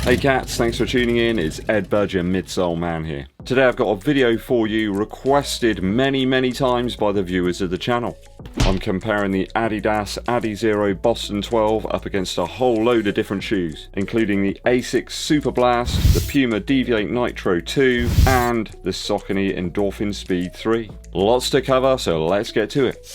Hey cats, thanks for tuning in. It's Eddbud, your midsole man here. Today I've got a video for you requested many times by the viewers of the channel. I'm comparing the Adidas Adizero Boston 12 up against a whole load of different shoes, including the Asics Superblast, the Puma Deviate Nitro 2, and the SAUCONY ENDORPHIN Speed 3. Lots to cover, so let's get to it.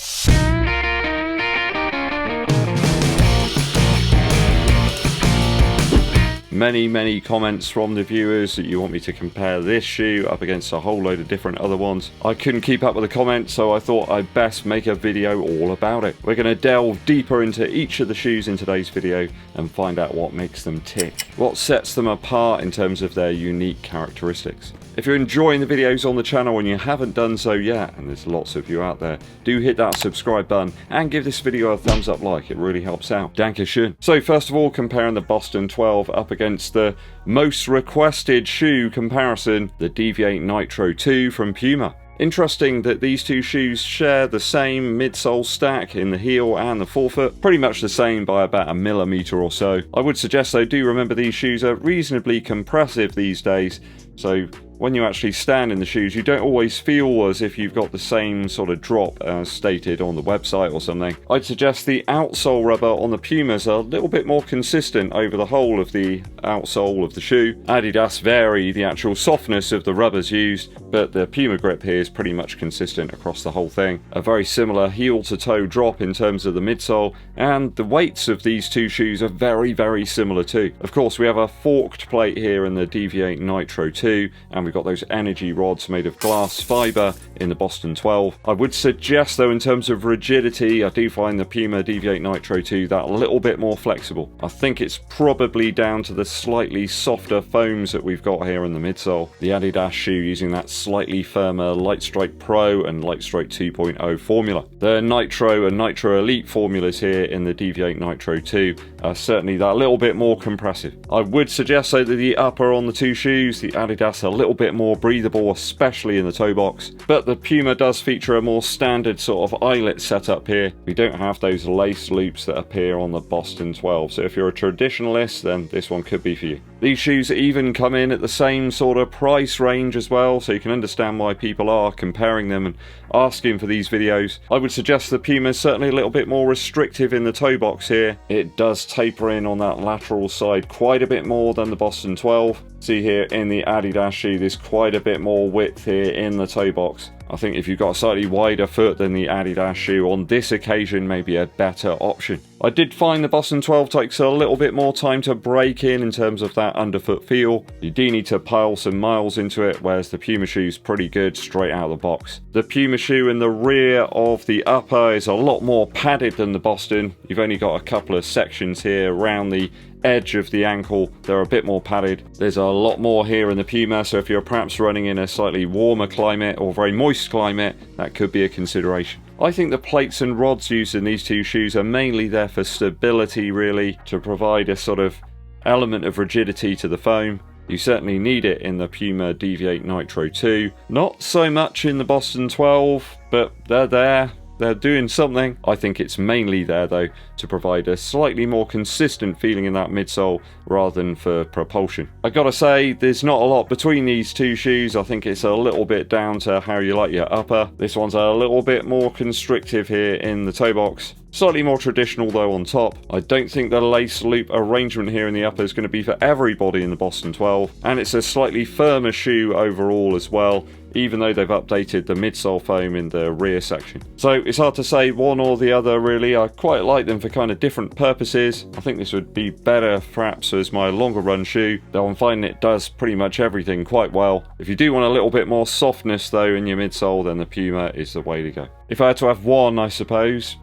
Many comments from the viewers that you want me to compare this shoe up against a whole load of different other ones. I couldn't keep up with the comments, so I thought I'd best make a video all about it. We're going to delve deeper into each of the shoes in today's video and find out what makes them tick, what sets them apart in terms of their unique characteristics. If you're enjoying the videos on the channel and you haven't done so yet, and there's lots of you out there, do hit that subscribe button and give this video a thumbs up like, it really helps out. Dankeschön. So first of all, comparing the Boston 12 up against the most requested shoe comparison, the Deviate Nitro 2 from Puma. Interesting that these two shoes share the same midsole stack in the heel and the forefoot, pretty much the same by about a millimetre or so. I would suggest though, do remember these shoes are reasonably compressive these days, so when you actually stand in the shoes, you don't always feel as if you've got the same sort of drop as stated on the website or something. I'd suggest the outsole rubber on the Pumas are a little bit more consistent over the whole of the outsole of the shoe. Adidas vary the actual softness of the rubbers used, but the Puma grip here is pretty much consistent across the whole thing. A very similar heel to toe drop in terms of the midsole, and the weights of these two shoes are very similar too. Of course, we have a forked plate here in the Deviate Nitro 2, and we've got those energy rods made of glass fibre in the Boston 12. I would suggest though, in terms of rigidity, I do find the Puma Deviate Nitro 2 that little bit more flexible. I think it's probably down to the slightly softer foams that we've got here in the midsole. The Adidas shoe using that slightly firmer Lightstrike Pro and Lightstrike 2.0 formula. The Nitro and Nitro Elite formulas here in the Deviate Nitro 2 are certainly that little bit more compressive. I would suggest though that the upper on the two shoes, the Adidas, a little bit more breathable, especially in the toe box, but the Puma does feature a more standard sort of eyelet setup here. We don't have those lace loops that appear on the Boston 12, so if you're a traditionalist, then this one could be for you. These shoes even come in at the same sort of price range as well, so you can understand why people are comparing them and asking for these videos. I would suggest the Puma is certainly a little bit more restrictive in the toe box here. It does taper in on that lateral side quite a bit more than the Boston 12. See here in the Adidas shoe, there's quite a bit more width here in the toe box. I think if you've got a slightly wider foot than the Adidas shoe, on this occasion may be a better option. I did find the Boston 12 takes a little bit more time to break in terms of that underfoot feel. You do need to pile some miles into it, whereas the Puma shoe is pretty good straight out of the box. The Puma shoe in the rear of the upper is a lot more padded than the Boston. You've only got a couple of sections here around the edge of the ankle. They're a bit more padded. There's a lot more here in the Puma, so if you're perhaps running in a slightly warmer climate or very moist climate, that could be a consideration. I think the plates and rods used in these two shoes are mainly there for stability, really, to provide a sort of element of rigidity to the foam. You certainly need it in the Puma Deviate Nitro 2. Not so much in the Boston 12, but they're there. They're doing something. I think it's mainly there though to provide a slightly more consistent feeling in that midsole rather than for propulsion. I gotta say, there's not a lot between these two shoes. I think it's a little bit down to how you like your upper. This one's a little bit more constrictive here in the toe box. Slightly more traditional though on top. I don't think the lace loop arrangement here in the upper is going to be for everybody in the Boston 12, and it's a slightly firmer shoe overall as well, even though they've updated the midsole foam in the rear section. So it's hard to say one or the other really. I quite like them for kind of different purposes. I think this would be better perhaps as my longer run shoe, though I'm finding it does pretty much everything quite well. If you do want a little bit more softness though in your midsole, then the Puma is the way to go. If I had to have one, I suppose,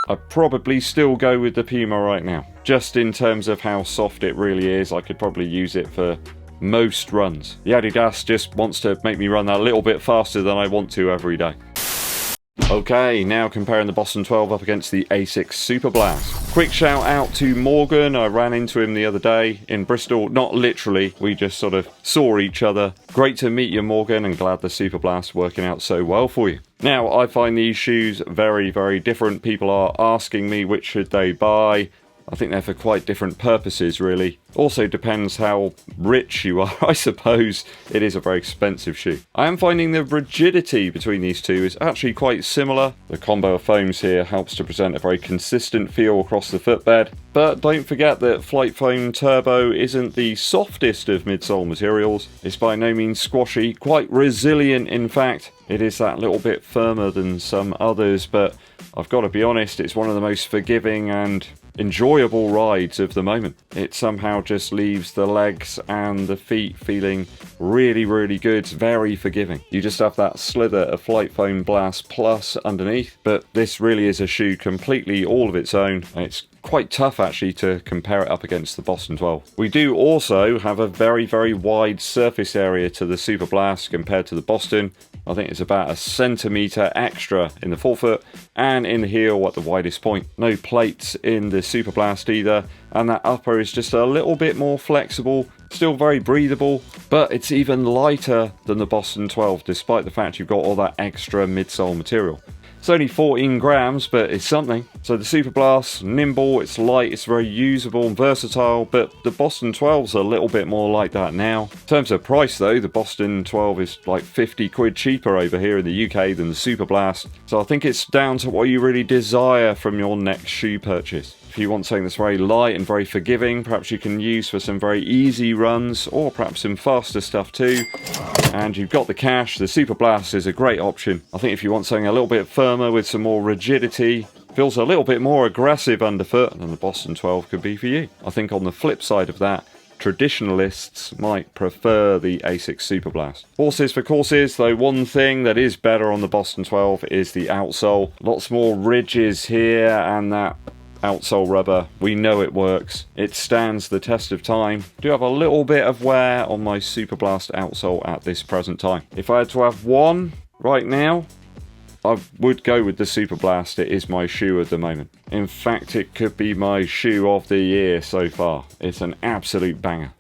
I'd probably still go with the Puma right now. Just in terms of how soft it really is, I could probably use it for most runs. The Adidas just wants to make me run that little bit faster than I want to every day. Okay, now comparing the Boston 12 up against the Asics Superblast. Quick shout out to Morgan. I ran into him the other day in Bristol. Not literally, we just sort of saw each other. Great to meet you, Morgan, and glad the Superblast working out so well for you. Now, I find these shoes very different. People are asking me which should they buy. I think they're for quite different purposes, really. Also depends how rich you are, I suppose. It is a very expensive shoe. I am finding the rigidity between these two is actually quite similar. The combo of foams here helps to present a very consistent feel across the footbed. But don't forget that Flight Foam Turbo isn't the softest of midsole materials. It's by no means squashy, quite resilient in fact. It is that little bit firmer than some others, but I've got to be honest, it's one of the most forgiving and enjoyable rides of the moment. It somehow just leaves the legs and the feet feeling really, really good. It's very forgiving. You just have that slither of Flight Foam Blast Plus underneath, but this really is a shoe completely all of its own. It's quite tough actually to compare it up against the Boston 12. We do also have a very, very wide surface area to the Superblast compared to the Boston. I think it's about a centimetre extra in the forefoot and in the heel at the widest point. No plates in the Superblast either, and that upper is just a little bit more flexible, still very breathable, but it's even lighter than the Boston 12 despite the fact you've got all that extra midsole material. It's only 14 grams, but it's something. So the Superblast, nimble, it's light, it's very usable and versatile, but the Boston 12's a little bit more like that now. In terms of price though, the Boston 12 is like 50 quid cheaper over here in the UK than the Superblast. So I think it's down to what you really desire from your next shoe purchase. If you want something that's very light and very forgiving, perhaps you can use for some very easy runs, or perhaps some faster stuff too, and you've got the cash, the Superblast is a great option. I think if you want something a little bit firmer with some more rigidity, feels a little bit more aggressive underfoot, then the Boston 12 could be for you. I think on the flip side of that, traditionalists might prefer the Asics Superblast. Horses for courses, though one thing that is better on the Boston 12 is the outsole. Lots more ridges here, and that outsole rubber, we know it works. It stands the test of time. I do have a little bit of wear on my Superblast outsole at this present time. If I had to have one right now, I would go with the Superblast. It is my shoe at the moment. In fact, it could be my shoe of the year so far. It's an absolute banger.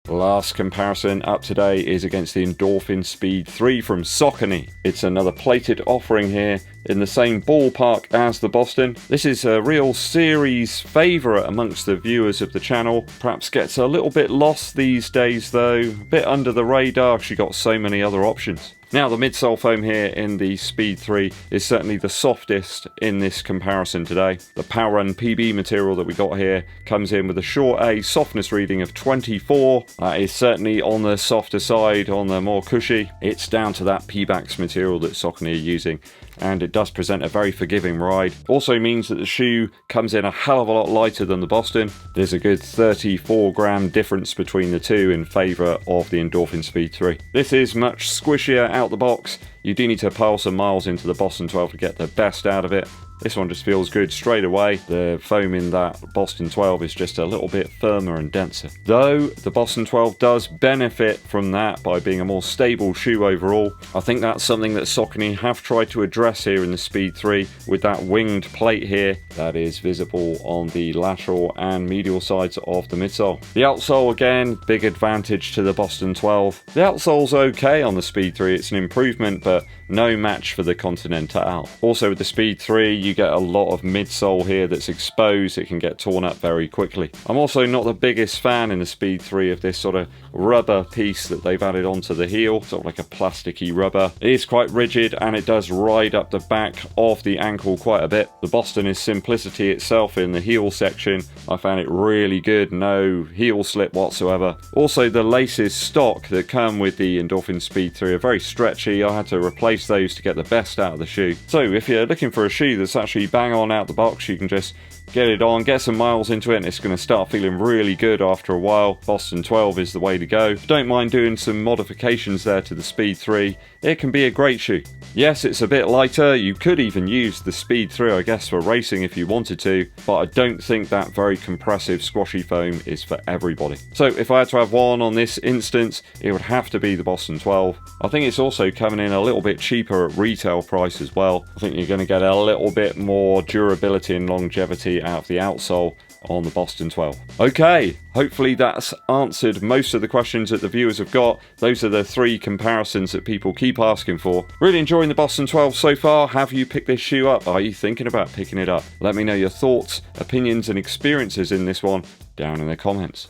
Last comparison up today is against the ENDORPHIN Speed 3 from SAUCONY. It's another plated offering here in the same ballpark as the Boston. This is a real series favourite amongst the viewers of the channel. Perhaps gets a little bit lost these days though, a bit under the radar because you've got so many other options. Now the midsole foam here in the Speed 3 is certainly the softest in this comparison today. The Power Run PB material that we got here comes in with a short A softness reading of 24. That is certainly on the softer side, on the more cushy. It's down to that Pebax material that SAUCONY are using, and it does present a very forgiving ride. Also means that the shoe comes in a hell of a lot lighter than the Boston. There's a good 34 gram difference between the two in favour of the ENDORPHIN Speed 3. This is much squishier out the box. You do need to pile some miles into the Boston 12 to get the best out of it. This one just feels good straight away. The foam in that Boston 12 is just a little bit firmer and denser. Though the Boston 12 does benefit from that by being a more stable shoe overall. I think that's something that SAUCONY have tried to address here in the Speed 3 with that winged plate here that is visible on the lateral and medial sides of the midsole. The outsole again, big advantage to the Boston 12. The outsole's okay on the Speed 3, it's an improvement, but no match for the Continental. Also with the Speed 3, you get a lot of midsole here that's exposed. It can get torn up very quickly. I'm also not the biggest fan in the Speed 3 of this sort of rubber piece that they've added onto the heel, sort of like a plasticky rubber. It is quite rigid and it does ride up the back of the ankle quite a bit. The Boston is simplicity itself in the heel section. I found it really good, no heel slip whatsoever. Also the laces stock that come with the ENDORPHIN Speed 3 are very stretchy. I had to replace those to get the best out of the shoe. So if you're looking for a shoe that's actually bang on out the box, you can just get it on, get some miles into it, and it's going to start feeling really good after a while. Boston 12 is the way to go. Don't mind doing some modifications there to the Speed 3. It can be a great shoe. Yes, it's a bit lighter. You could even use the Speed 3, I guess, for racing if you wanted to, but I don't think that very compressive squashy foam is for everybody. So if I had to have one on this instance, it would have to be the Boston 12. I think it's also coming in a little bit cheaper at retail price as well. I think you're going to get a little bit more durability and longevity out of the outsole on the Boston 12. Okay, hopefully that's answered most of the questions that the viewers have got. Those are the 3 comparisons that people keep asking for. Really enjoying the Boston 12 so far. Have you picked this shoe up? Are you thinking about picking it up? Let me know your thoughts, opinions and experiences in this one down in the comments.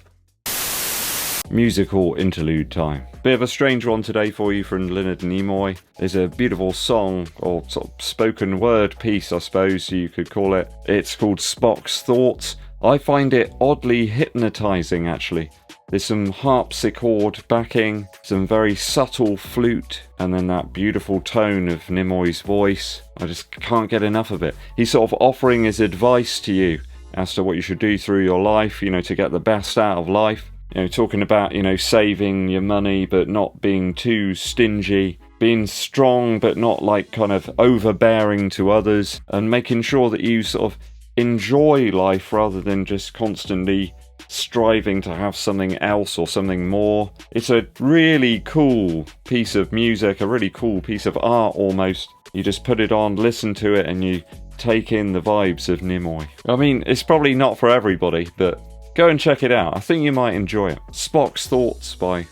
Musical interlude time. Bit of a strange one today for you from Leonard Nimoy. There's a beautiful song, or sort of spoken word piece I suppose you could call it. It's called Spock's Thoughts. I find it oddly hypnotizing actually. There's some harpsichord backing, some very subtle flute, and then that beautiful tone of Nimoy's voice. I just can't get enough of it. He's sort of offering his advice to you as to what you should do through your life, you know, to get the best out of life. You know, talking about, you know, saving your money but not being too stingy, being strong but not like kind of overbearing to others, and making sure that you sort of enjoy life rather than just constantly striving to have something else or something more. It's a really cool piece of music, a really cool piece of art almost. You just put it on, listen to it, and you take in the vibes of Nimoy. I mean, it's probably not for everybody, but go and check it out. I think you might enjoy it. Spock's Thoughts by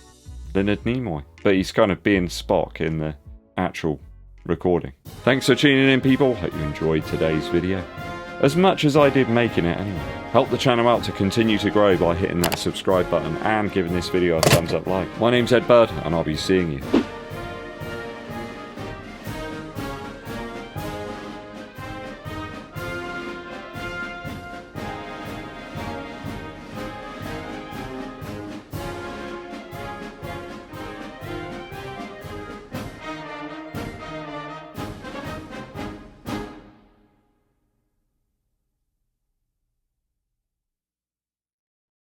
Leonard Nimoy. But he's kind of being Spock in the actual recording. Thanks for tuning in, people. Hope you enjoyed today's video. As much as I did making it anyway. Help the channel out to continue to grow by hitting that subscribe button and giving this video a thumbs up like. My name's Eddbud and I'll be seeing you